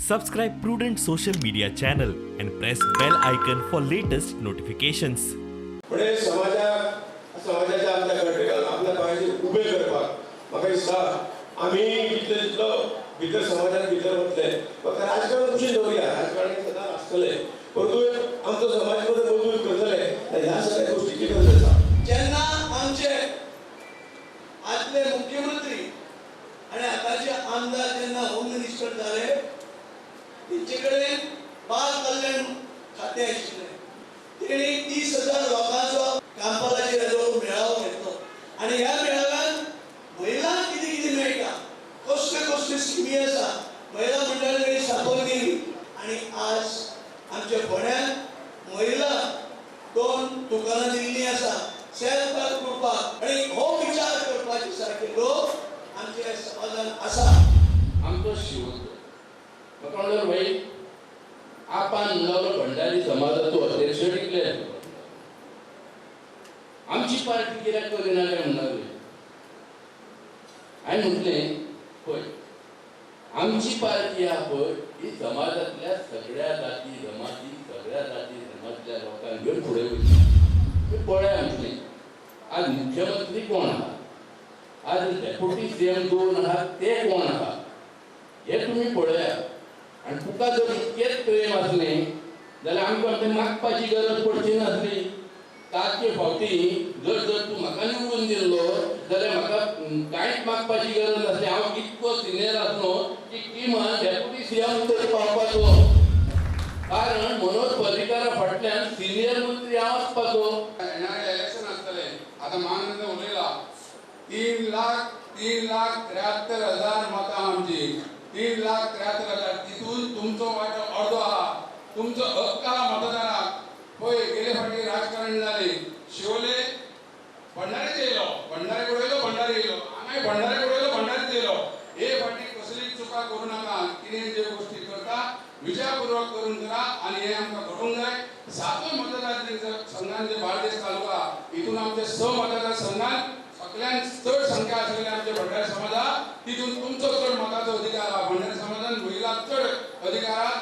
Subscribe Prudent Social Media channel and press bell icon for latest notifications. पुढे समाजाच्या आमच्या घटकांना आपल्या पायाचे उभे करपाक म्हाका दिसता आमी कितले भितर समाजात भितर वतले फक्त राजकारण कशें दवरया राजकारण सदां आसतलें परंतु आमचो समाज मध्ये मजबूत करतले ह्या सगळ्या गोष्टीची गरज आसा. जेन्ना आमचे आदले मुख्यमंत्री आणि आताचे आमदार जेन्ना होम मिनिस्टर झाले तेंचे कडेन बाल कल्याण खातें आशिल्लें. तेणी 30,000 लोकांचो कामपालाचेर मेळावो घेतलो आनी ह्या मेळाव्यान महिलांक कितें कितें मेळटा कसले कसले स्किमी आसा महिला मंडळांनी स्थापन केली आनी आज आमच्या फोंड्यात महिला 2 दुकानां दिल्लीं आसा सेल्फ हेल्प ग्रुपाक आनी हो विचार करपाचे सारखे लोक आमच्या समाजात आसा. आमचो शिवतो म्हाका म्हणल्यार भाई आपण नवरो भंडारी समाजाचो अध्यक्ष डिक्लेअर आमची पार्टी कित्याक करिना काय म्हणणारे हांवें म्हटलें पळय आमची पार्टी आहा पळय ही समाजातल्या सगळ्या जाती जमाती सगळ्या जाती धर्मातल्या लोकांक घेवन फुडें वयता. पळया म्हटलें आज मुख्यमंत्री कोण आहा आज डेप्युटी सीएम 2 आहात ते कोण आहा हे तुम्ही पळया आणि तुका जर इतकेच प्रेम असले जाल्यार आमकां तें मागपाची गरज पडची नासली. ताचे फावटी जर तूं म्हाका निवडून दिल्लो जाल्यार म्हाका कांयच मागपाची गरज नासली. हांव इतको सिनियर आसलो की किमान डेप्युटी सीएम तरी पावपाचो कारण मनोज पर्रीकारा फाटल्यान सिनियर मंत्री हांव आसपाचो. येणारे इलेक्शन आसतले आता महानंद उलयला 3,73,000 मतां आमची 3,73,000 तितून तुमचो वाटो अर्दो आहा तुमचो हक्क आहा मतदाराक. पळय गेले फावटी राजकारण जाले शिवोले भंडारी येयलो भंडारी उडयलो भंडारी येयलो हांगाय भंडारी उडयलो भंडारी येयलो. हे फावटी कसली चुका करूं नाका. कितें ज्यो गोष्टी करता विचारपूर्वक करून करा आणि हे आमकां घडोवंक जाय. 7 मतदार संघान जे बार्देस तालुका हितून आमचे 6 मतदार संघान सगळ्यांत चड संख्या आशिल्ले आमचे भंडारी समाजा तितून तुमचो चड मताचो अधिकार आहा. भंडारी समाजान महिलांक चड अधिकार आहा